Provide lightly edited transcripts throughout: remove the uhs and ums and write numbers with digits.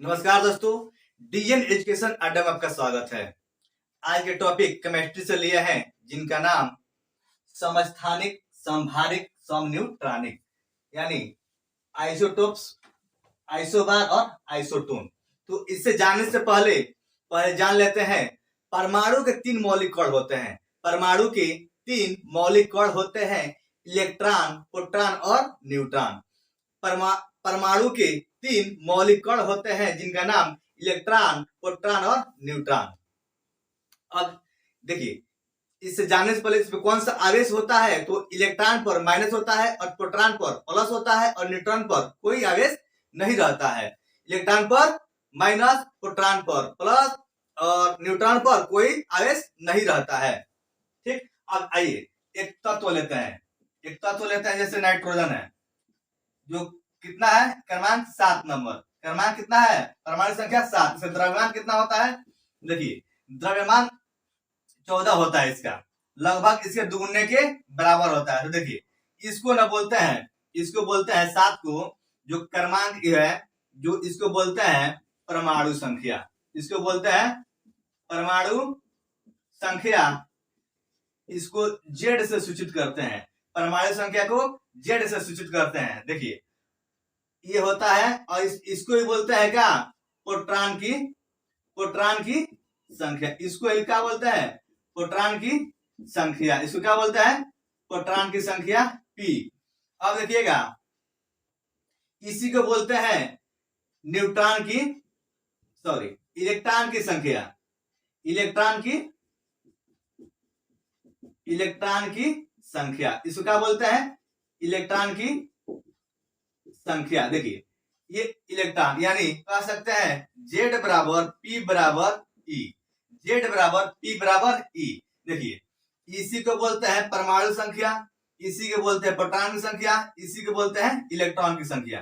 नमस्कार दोस्तों, DN education अड्डा में आपका स्वागत है। आज के टॉपिक केमिस्ट्री से लिए हैं जिनका नाम समस्थानिक, संभारिक, समन्यूट्रॉनिक यानी आइसोटोप्स, आइसोबार और आइसोटोन। तो इससे जानने से पहले जान लेते हैं परमाणु के तीन मौलिक कण होते हैं। परमाणु के तीन मौलिक कण होते हैं, इलेक्ट्रॉन, प्रोटॉन और न्यूट्रॉन। परमाणु के तीन मौलिक कण होते हैं जिनका नाम इलेक्ट्रॉन, प्रोटॉन और न्यूट्रॉन। अब देखिए, इससे जानने से पहले इसमें कौन सा आवेश होता है, तो इलेक्ट्रॉन पर माइनस होता है और प्रोटॉन पर प्लस होता है और न्यूट्रॉन पर कोई आवेश नहीं रहता है। इलेक्ट्रॉन पर माइनस, प्रोटॉन पर प्लस और न्यूट्रॉन पर कोई आवेश नहीं रहता है। ठीक, अब आइए एक तत्व लेते हैं जैसे नाइट्रोजन है, जो कितना है, क्रमांक 7 नंबर। क्रमांक कितना है, परमाणु संख्या 7। इसका द्रव्यमान कितना होता है, देखिए द्रव्यमान 14 होता है। इसका लगभग इसके दुगुने के बराबर होता है। तो देखिए इसको ना बोलते हैं 7 को, जो क्रमांक है, जो इसको बोलते हैं परमाणु संख्या। इसको बोलते हैं परमाणु संख्या। इसको जेड से सूचित करते हैं, परमाणु संख्या को जेड से सूचित करते हैं। देखिए ये होता है, और इसको ही बोलते हैं क्या, प्रोटॉन की संख्या। इसको ही क्या बोलते हैं, प्रोटॉन की संख्या। इसको क्या बोलते हैं, प्रोटॉन की संख्या पी। अब देखिएगा, इसी को बोलते हैं इलेक्ट्रॉन की संख्या। इलेक्ट्रॉन की संख्या, इसको क्या बोलते हैं, इलेक्ट्रॉन की संख्या। देखिए ये इलेक्ट्रॉन, यानी कह सकते हैं जेड बराबर पी बराबर ई। देखिए इसी को बोलते हैं परमाणु संख्या, इसी को बोलते हैं प्रोटॉन की संख्या, इसी को बोलते हैं इलेक्ट्रॉन की संख्या।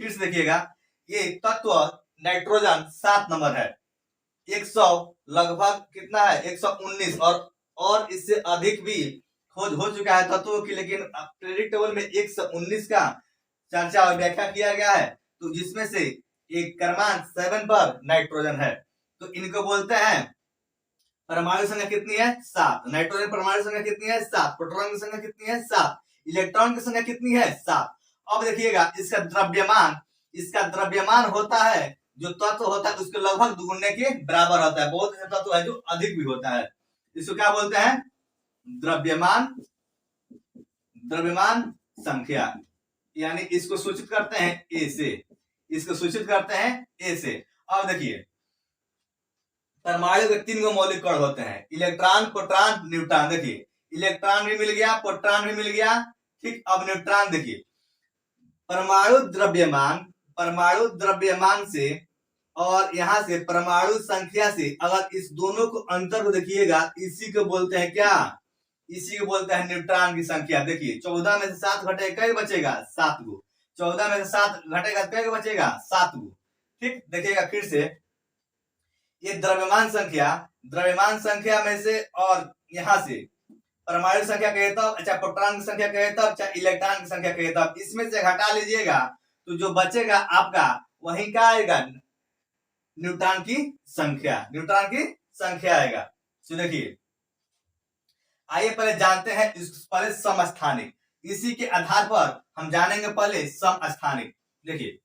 फिर से देखिएगा, ये तत्व नाइट्रोजन 7 नंबर है। 100 लगभग कितना है, 119 और इससे अधिक भी खोज हो चुका है तत्वों की, लेकिन पीरियोडिक टेबल में 119 का चर्चा और व्याख्या किया गया है। तो जिसमें से एक क्रमांक 7 पर नाइट्रोजन है। तो इनको बोलते हैं, परमाणु संख्या कितनी है, 7। नाइट्रोजन परमाणु संख्या कितनी है, 7। प्रोटॉन की संख्या कितनी है, 7। इलेक्ट्रॉन की संख्या कितनी है, 7। अब देखिएगा इसका द्रव्यमान होता है, जो तत्व होता है उसके लगभग दुगुने के बराबर होता है। बहुत से तत्व है जो अधिक भी होता है। इसको क्या बोलते हैं, द्रव्यमान संख्या, यानी इसको सूचित करते हैं ए से। अब देखिए परमाणु के 3 मौलिक कण होते हैं, इलेक्ट्रॉन, प्रोटॉन, न्यूट्रॉन। देखिए इलेक्ट्रॉन भी मिल गया, प्रोटॉन भी मिल गया। ठीक, अब न्यूट्रॉन देखिए, परमाणु द्रव्यमान से और यहां से परमाणु संख्या से, अगर इस दोनों को अंतर को देखिएगा, इसी को बोलते हैं क्या, इसी को बोलते हैं न्यूट्रॉन की संख्या। देखिए 14 में से 7 घटेगा, कई बचेगा, 7 गो। 14 में से 7 घटेगा, कई बचेगा, 7 गो। ठीक, देखिएगा फिर से, ये द्रव्यमान संख्या में से, और यहां से परमाणु संख्या कहे तब, अच्छा प्रोटॉन की संख्या कहे तब, चाहे इलेक्ट्रॉन की संख्या कहे तब, इसमें से घटा लीजिएगा तो जो बचेगा आपका वही क्या आएगा, न्यूट्रॉन की संख्या आएगा। तो देखिए आइए पहले जानते हैं पहले समस्थानिक, इसी के आधार पर हम जानेंगे पहले समस्थानिक। देखिए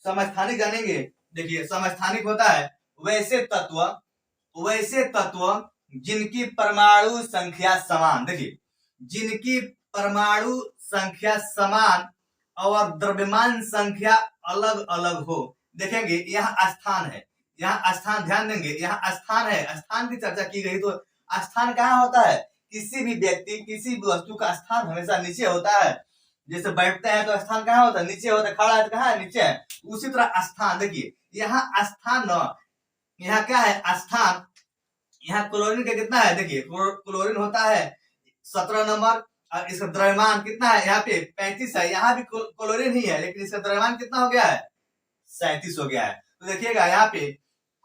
समस्थानिक जानेंगे। देखिए समस्थानिक होता है वैसे तत्व जिनकी परमाणु संख्या समान। देखिए जिनकी परमाणु संख्या समान और द्रव्यमान संख्या अलग अलग हो। देखेंगे यहाँ स्थान है, यहाँ स्थान ध्यान देंगे, यहाँ स्थान है। स्थान की चर्चा की गई तो स्थान कहाँ होता है, किसी भी व्यक्ति, किसी भी वस्तु का स्थान हमेशा नीचे होता है। जैसे बैठते हैं तो स्थान कहाँ होता है, नीचे होता है। खड़ा है तो कहाँ है, नीचे है। उसी तरह स्थान, देखिए यहाँ स्थान न, यहाँ क्या है, स्थान। यहाँ क्लोरीन का कितना है, देखिए क्लोरीन होता है 17 नंबर, और इसका द्रव्यमान कितना है, यहाँ पे 35 है। यहाँ भी क्लोरीन ही है, लेकिन इसका द्रव्यमान कितना हो गया है, 37 हो गया है। तो देखिएगा यहाँ पे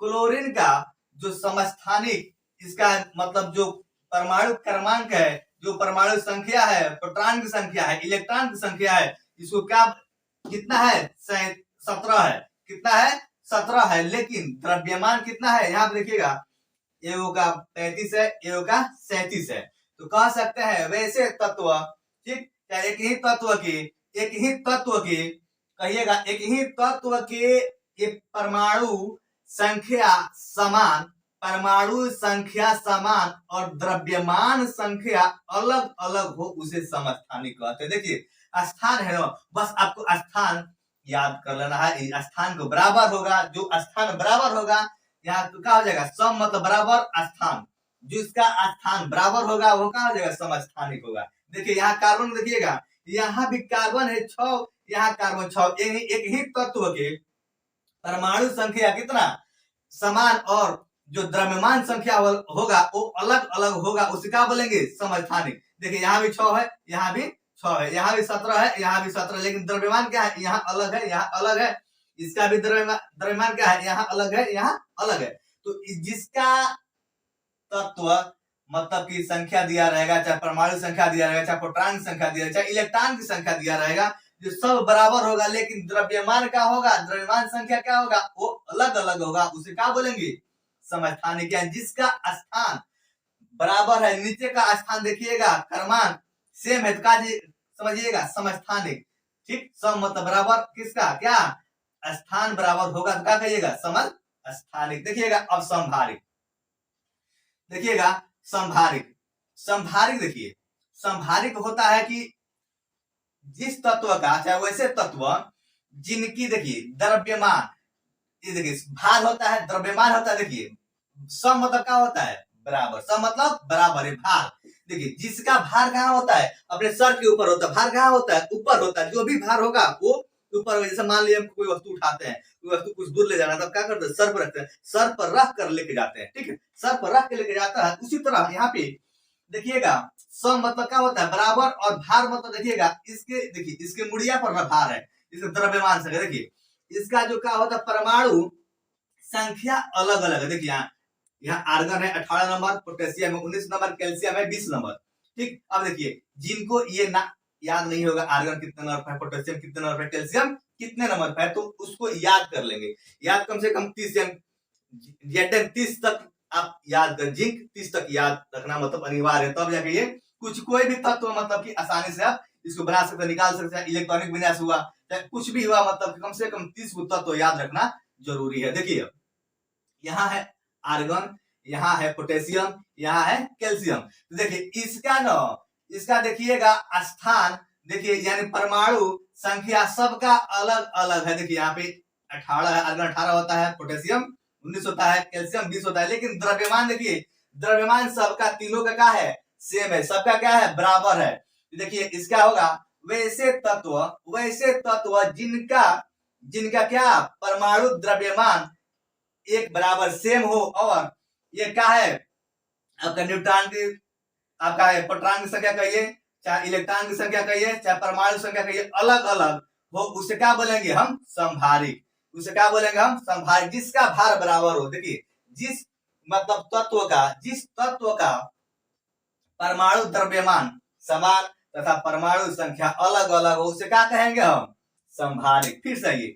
क्लोरीन का जो समस्थानिक, इसका मतलब जो परमाणु क्रमांक है, जो परमाणु संख्या है, प्रोटॉन की संख्या है, इलेक्ट्रॉन की संख्या है, इसको क्या कितना है, 17 है। कितना है, 17 है, लेकिन द्रव्यमान कितना है यहाँ पे देखिएगा, एगो का 35 है, एगो का 37 है। तो कह सकते हैं वैसे तत्व, ठीक, क्या एक ही तत्व के कहिएगा, एक ही तत्व के एक परमाणु संख्या समान और द्रव्यमान संख्या अलग अलग हो उसे समस्थानिक कहते हैं। देखिए स्थान है ना, बस आपको स्थान याद कर लेना है, स्थान को बराबर होगा, जो स्थान बराबर होगा यहाँ तो क्या हो जाएगा, सम मतलब बराबर स्थान, जिसका स्थान बराबर होगा वो क्या हो जाएगा, समस्थानिक होगा। देखिए यहाँ कार्बन देखिएगा, यहाँ भी कार्बन है 6, यहाँ कार्बन 6, एक ही तत्व के परमाणु संख्या कितना समान और जो द्रव्यमान संख्या होगा वो अलग अलग होगा, उसे क्या बोलेंगे, समस्थानिक। देखिए यहाँ भी 6 है, यहाँ भी 6 है, यहाँ भी 17 है, यहाँ भी 17, लेकिन द्रव्यमान क्या है, यहाँ अलग है, यहाँ अलग है। इसका भी द्रव्यमान क्या है, यहाँ अलग है, यहाँ अलग है। तो जिसका तत्व मतलब की संख्या दिया रहेगा, चाहे परमाणु संख्या दिया रहेगा, चाहे प्रोटॉन की संख्या दिया रहेगा, चाहे इलेक्ट्रॉन की संख्या दिया रहेगा, जो सब बराबर होगा, लेकिन द्रव्यमान क्या होगा, द्रव्यमान संख्या क्या होगा, वो अलग अलग होगा, उसे क्या बोलेंगे, समस्थानिक। जिसका स्थान बराबर है, नीचे का स्थान देखिएगा क्रमांक सेम है, तो समझिएगा समस्थानिक, ठीक, सम मतलब बराबर, किसका क्या स्थान बराबर होगा तो क्या कहिएगा, समस्थानिक। देखिएगा अब संभारिक, देखिएगा संभारिक देखिए संभारिक होता है कि जिस तत्व का, चाहे वैसे तत्व जिनकी देखिए द्रव्यमान, ये देखिए भार होता है, द्रव्यमान होता है, देखिए सम मतलब क्या होता है, बराबर, सम मतलब बराबर है, भार। देखिए जिसका भार कहाँ होता है, अपने सर के ऊपर होता है, भार कहाँ होता है, ऊपर होता है, जो भी भार होगा वो ऊपर होगा। जैसे मान लिया कोई वस्तु उठाते हैं, कोई वस्तु कुछ दूर ले जाना है, तब क्या करते हैं, सर पर रखते हैं, सर पर रख कर लेके जाते हैं, ठीक है, सर पर रख के लेके जाता है। उसी तरह यहाँ पे देखिएगा सम मतलब क्या होता है, बराबर, और भार मतलब देखिएगा देखिए इसके मुड़िया पर भार है, इसके द्रव्यमान से, देखिए इसका जो क्या होता है, परमाणु संख्या अलग अलग है। देखिए यहाँ आर्गन है 18 नंबर, पोटेशियम है 19 नंबर, कैल्शियम है 20 नंबर, ठीक। अब देखिए जिनको ये ना याद नहीं होगा आर्गन कितने नंबर पर है, पोटेशियम कितने नंबर पर, कैल्शियम कितने नंबर पर है, तो उसको याद कर लेंगे, याद कम से कम 30 तक आप याद कर, जिंक 30 तक याद रखना मतलब अनिवार्य है, तब जाके ये कोई भी तत्व मतलब कि आसानी से आप इसको बना सकते, निकाल सकते हैं। इलेक्ट्रॉनिक विन्यास हुआ, चाहे कुछ भी हुआ, मतलब कम से कम 30 तत्व याद रखना जरूरी है। देखिए यहाँ है आर्गन, यहाँ है पोटेशियम, यहाँ है कैल्शियम। तो देखिए इसका देखिएगा स्थान, देखिए यानी परमाणु संख्या सबका अलग अलग है। देखिए यहाँ पे 18 है, आर्गन 18 होता है, पोटेशियम 19 होता है, कैल्शियम 20 होता है, लेकिन द्रव्यमान देखिए द्रव्यमान सबका तीनों का क्या है, सेम है, सबका क्या है, बराबर है। देखिए इसका होगा वैसे तत्व जिनका क्या परमाणु द्रव्यमान एक बराबर सेम हो, और ये क्या है आपका न्यूट्रॉन की, आपका है प्रोटॉन की संख्या कहिए, चाहे इलेक्ट्रॉन की संख्या कहिए, चाहे परमाणु संख्या कहिए, अलग अलग हो, उसे क्या बोलेंगे हम, संभारिक। उसे क्या बोलेंगे हम, संभारिक, जिसका भार बराबर हो। देखिए जिस तत्व का परमाणु द्रव्यमान समान तथा परमाणु संख्या अलग अलग हो, उसे क्या कहेंगे हम, संभारिक। फिर सही,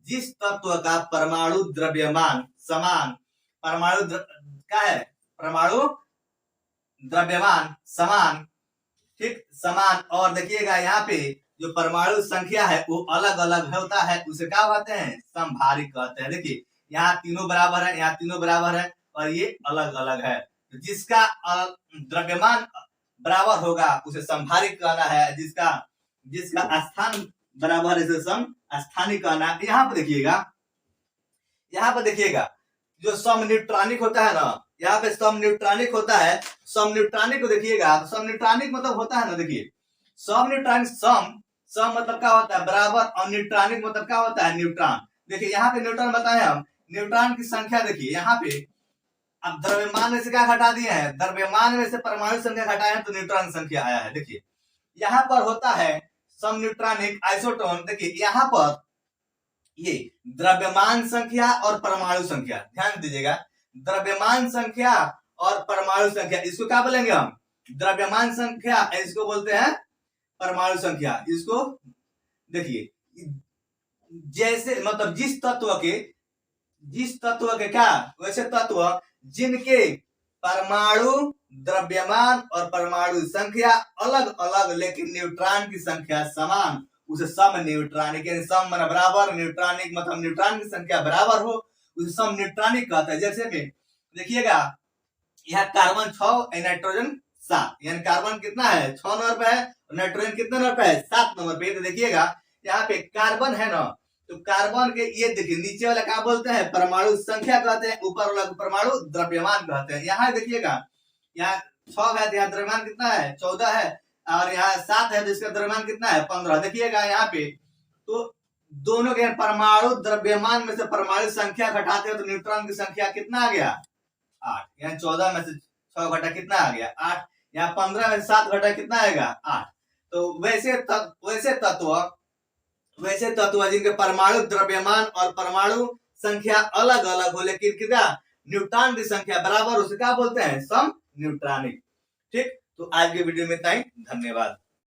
जिस तत्व का परमाणु द्रव्यमान समान, क्या है, परमाणु द्रव्यमान समान, ठीक, समान, और देखिएगा यहाँ पे जो परमाणु संख्या है वो अलग अलग होता है, उसे क्या कहते हैं, संभारिक कहते हैं। देखिए यहाँ तीनों बराबर है, यहाँ तीनों बराबर है, और ये अलग अलग है। जिसका द्रव्यमान बराबर होगा उसे संभारिक कहना है, जिसका स्थान बराबर है उसे समस्थानिक कहना है। यहाँ पर देखिएगा जो समन्यूट्रॉनिक होता है ना, यहाँ पे समन्यूट्रॉनिक होता है, समन्यूट्रॉनिक को देखिएगा, समन्यूट्रॉनिक मतलब होता है ना, देखिए समन्यूट्रॉनिक, सम मतलब क्या होता है, बराबर, और न्यूट्रॉनिक मतलब क्या होता है, न्यूट्रॉन। देखिए यहाँ पे न्यूट्रॉन बताए हम, न्यूट्रॉन की संख्या देखिए यहाँ पे, अब द्रव्यमान में से क्या घटा दिए हैं, द्रव्यमान में से परमाणु संख्या घटाए हैं तो न्यूट्रॉन संख्या आया है। देखिए यहाँ पर होता है समन्यूट्रॉनिक आइसोटोन। देखिए यहाँ पर ये द्रव्यमान संख्या और परमाणु संख्या, ध्यान दीजिएगा, द्रव्यमान संख्या और परमाणु संख्या, इसको क्या बोलेंगे हम, द्रव्यमान संख्या, इसको बोलते हैं परमाणु संख्या। इसको देखिए जैसे मतलब जिस तत्व के जिस तत्व के क्या, वैसे तत्व जिनके परमाणु द्रव्यमान और परमाणु संख्या अलग अलग लेकिन न्यूट्रॉन की संख्या समान, उसे सम न्यूट्रॉनिक, यानी सम मतलब बराबर, न्यूट्रॉनिक मतलब न्यूट्रॉन की संख्या बराबर हो, उसे सम न्यूट्रॉनिक कहता है। जैसे में देखिएगा यहाँ कार्बन 6 नाइट्रोजन 7, यानी कार्बन कितना है 6 नंबर पे है, नाइट्रोजन कितना नंबर पे है 7 नंबर पे। तो देखिएगा यहाँ पे कार्बन है ना, तो कार्बन के ये देखिए नीचे वाला क्या बोलते हैं, परमाणु संख्या कहते हैं, ऊपर वाला परमाणु द्रव्यमान कहते हैं। यहाँ देखिएगा यहाँ 6 है तो यहाँ द्रव्यमान कितना है 14 है, और यहाँ 7 है तो इसका द्रव्यमान कितना है 15। देखिएगा यहाँ पे तो दोनों के परमाणु द्रव्यमान में से परमाणु संख्या घटाते हैं तो न्यूट्रॉन की संख्या कितना आ गया 8। यहाँ 14 में से 6 घटा कितना आ गया 8, यहाँ 15 में से 7 घटा कितना आएगा 8। तो वैसे तत्व जिनके परमाणु द्रव्यमान और परमाणु संख्या अलग अलग हो लेकिन कितना न्यूट्रॉन की संख्या बराबर, उसे क्या बोलते हैं सम न्यूट्रॉनिक। ठीक, तो आज के वीडियो में इतना ही, धन्यवाद।